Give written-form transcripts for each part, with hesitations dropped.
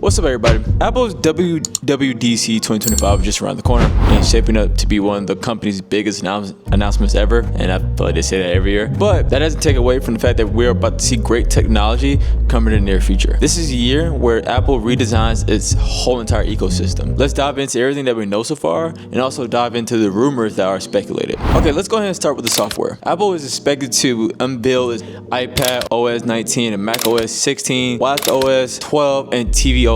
What's up, everybody? Apple's WWDC 2025 is just around the corner and shaping up to be one of the company's biggest announcements ever, and I feel like they say that every year. But that doesn't take away from the fact that we're about to see great technology coming in the near future. This is a year where Apple redesigns its whole entire ecosystem. Let's dive into everything that we know so far and also dive into the rumors that are speculated. Okay, let's go ahead and start with the software. Apple is expected to unveil its iPad OS 19 and macOS 16, watchOS 12, and tvOS,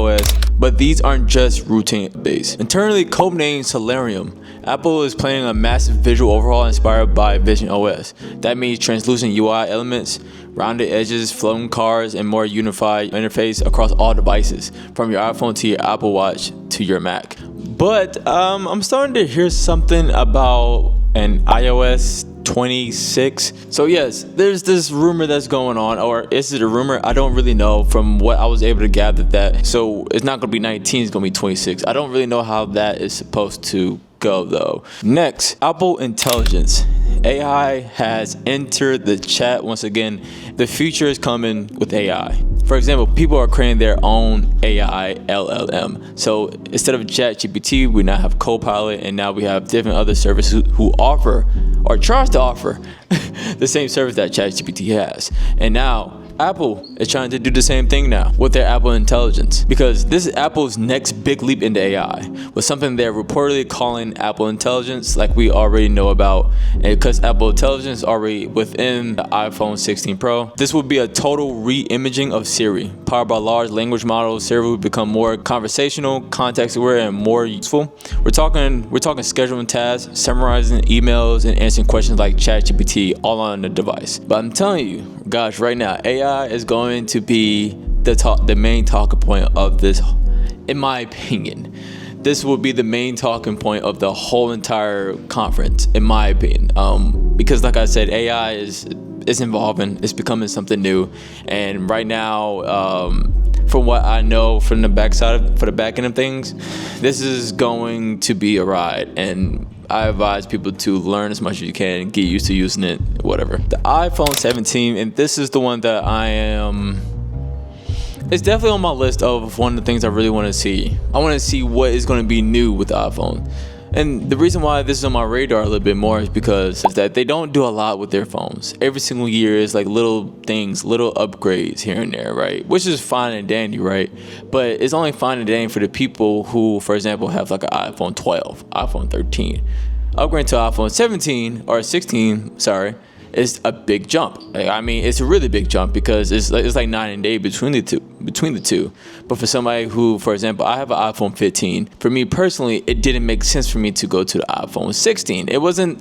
but these aren't just routine updates. Internally codenamed Solarium, Apple is planning a massive visual overhaul inspired by Vision OS. That means translucent UI elements, rounded edges, floating cars, and more unified interface across all devices, from your iPhone to your Apple Watch to your Mac. But I'm starting to hear something about an iOS 26. So yes, there's this rumor that's going on, or is it a rumor? I don't really know. From what I was able to gather, that so it's not going to be 19, it's going to be 26. I don't really know how that is supposed to go though. Next, Apple Intelligence. AI has entered the chat once again. The future is coming with AI. For example, people are creating their own AI LLM. So instead of ChatGPT, we now have Copilot, and now we have different other services who offer or tries to offer the same service that ChatGPT has. And now Apple is trying to do the same thing now with their Apple Intelligence, because this is Apple's next big leap into AI, with something they're reportedly calling Apple Intelligence, like we already know about. And because Apple Intelligence is already within the iPhone 16 Pro, this would be a total re-imaging of Siri. Powered by large language models, Siri would become more conversational, context-aware, and more useful. We're talking scheduling tasks, summarizing emails, and answering questions like ChatGPT all on the device. But I'm telling you, gosh, right now, AI is going to be the main talking point of this. In my opinion, this will be the main talking point of the whole entire conference, in my opinion. Because like I said, AI is evolving, it's becoming something new, and right now, from what I know for the back end of things, this is going to be a ride, and I advise people to learn as much as you can and get used to using it, whatever. The iPhone 17, and this is the one that it's definitely on my list of one of the things I really want to see. I want to see what is going to be new with the iPhone. And the reason why this is on my radar a little bit more is because that they don't do a lot with their phones. Every single year is like little things, little upgrades here and there, right? Which is fine and dandy, right? But it's only fine and dandy for the people who, for example, have like an iPhone 12, iPhone 13. Upgrading to iPhone 17 or 16, is a big jump. I mean, it's a really big jump because it's like night and day between the two. But for somebody who, for example, I have an iPhone 15. For me personally, it didn't make sense for me to go to the iPhone 16. It wasn't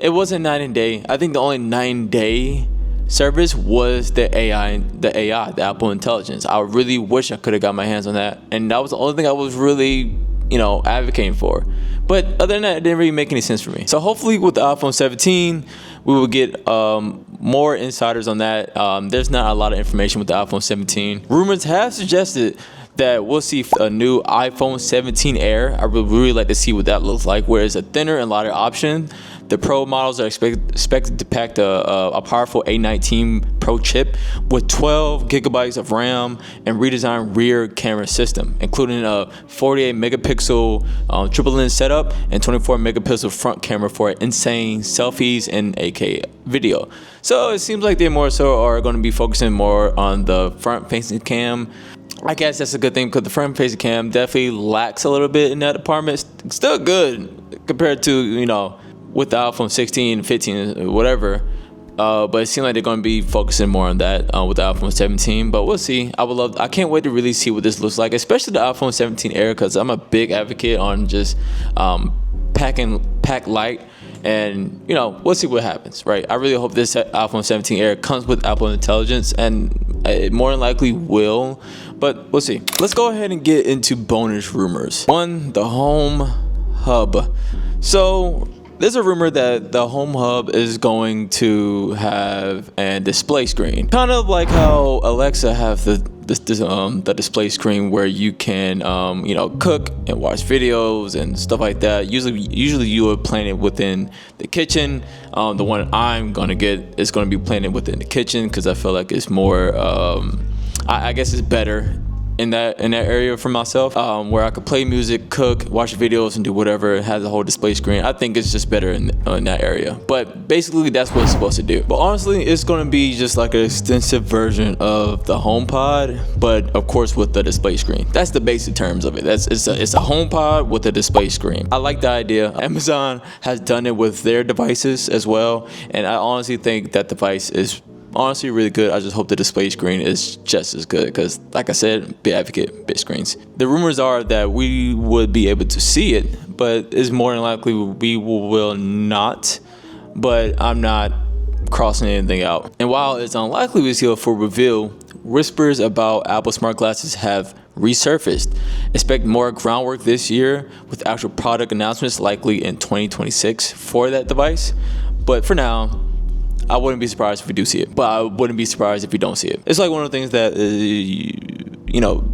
night and day. I think the only 9-day service was the AI, the Apple Intelligence. I really wish I could have got my hands on that, and that was the only thing I was really, advocating for. But other than that, it didn't really make any sense for me. So hopefully with the iPhone 17, we will get more insiders on that. There's not a lot of information with the iPhone 17. Rumors have suggested that we'll see a new iPhone 17 Air. I would really like to see what that looks like, where it's a thinner and lighter option. The Pro models are expected to pack a powerful A19 Pro chip with 12 gigabytes of RAM and redesigned rear camera system, including a 48 megapixel triple lens setup and 24 megapixel front camera for insane selfies and 8K video. So it seems like they more so are going to be focusing more on the front facing cam. I guess that's a good thing, because the front facing cam definitely lacks a little bit in that department. It's still good compared to, with the iPhone 16, 15, whatever. But it seems like they're going to be focusing more on that with the iPhone 17. But we'll see. I can't wait to really see what this looks like, especially the iPhone 17 Air, because I'm a big advocate on just pack light. And, we'll see what happens, right? I really hope this iPhone 17 Air comes with Apple Intelligence, and it more than likely will. But we'll see. Let's go ahead and get into bonus rumors. One, the Home Hub. So there's a rumor that the Home Hub is going to have a display screen, kind of like how Alexa have the display screen where you can cook and watch videos and stuff like that. Usually you would plan it within the kitchen. The one I'm gonna get is gonna be planted within the kitchen because I feel like it's more I guess it's better in that area for myself, where I could play music, cook, watch videos, and do whatever. It has a whole display screen. I think it's just better in that area. But basically, that's what it's supposed to do. But honestly, it's gonna be just like an extensive version of the HomePod, but of course with the display screen. That's the basic terms of it. It's a HomePod with a display screen. I like the idea. Amazon has done it with their devices as well, and I honestly think that device is honestly really good. I just hope the display screen is just as good because, like I said, big advocate, big screens. The rumors are that we would be able to see it, but it's more than likely we will not. But I'm not crossing anything out. And while it's unlikely we see a full reveal, whispers about Apple smart glasses have resurfaced. Expect more groundwork this year with actual product announcements likely in 2026 for that device. But for now, I wouldn't be surprised if we do see it, but I wouldn't be surprised if we don't see it. It's like one of the things that,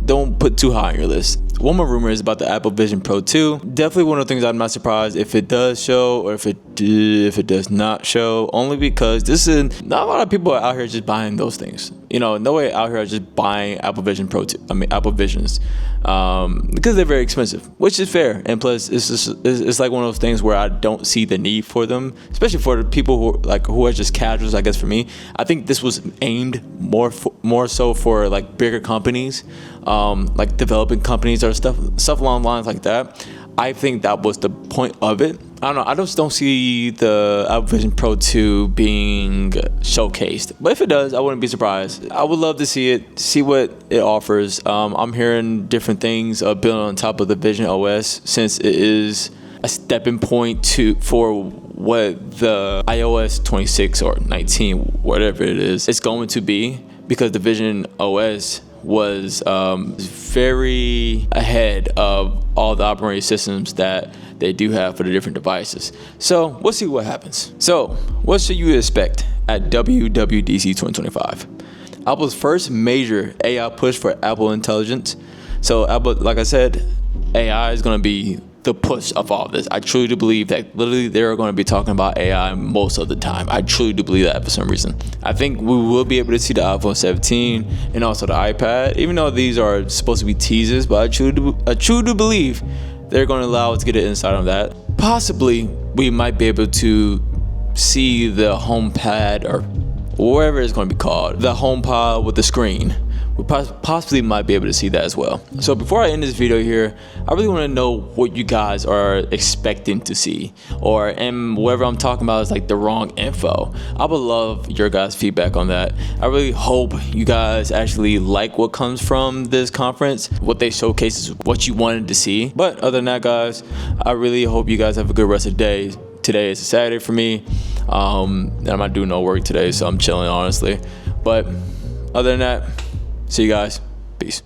don't put too high on your list. One more rumor is about the Apple Vision Pro 2. Definitely one of the things I'm not surprised if it does show or if it does not show, only because not a lot of people are out here just buying those things. Nobody out here are just buying Apple Vision Pro 2. Apple Visions, because they're very expensive, which is fair. And plus, it's like one of those things where I don't see the need for them, especially for the people who are just casuals. I guess for me, I think this was aimed more so for like bigger companies, like developing companies or stuff along the lines like that. I think that was the point of it. I don't know. I just don't see the Apple Vision Pro 2 being showcased. But if it does, I wouldn't be surprised. I would love to see it, see what it offers. I'm hearing different things built on top of the Vision OS, since it is a stepping point for what the iOS 26 or 19, whatever it is, it's going to be, because the Vision OS was very ahead of all the operating systems that they do have for the different devices. So we'll see what happens. So what should you expect at WWDC 2025? Apple's first major AI push for Apple Intelligence. So Apple, like I said, AI is going to be the push of all of this. I truly do believe that literally they're going to be talking about AI most of the time. I truly do believe that for some reason. I think we will be able to see the iPhone 17 and also the iPad, even though these are supposed to be teasers, but I truly do believe they're going to allow us to get an insight on that. Possibly we might be able to see the HomePad, or whatever it's going to be called, the HomePod with the screen. We possibly might be able to see that as well. So before I end this video here, I really want to know what you guys are expecting to see, and whatever I'm talking about is like the wrong info. I would love your guys' feedback on that. I really hope you guys actually like what comes from this conference, what they showcase is what you wanted to see. But other than that, guys, I really hope you guys have a good rest of the day. Today is a Saturday for me, and I'm not doing no work today, so I'm chilling, honestly. But other than that, see you guys. Peace.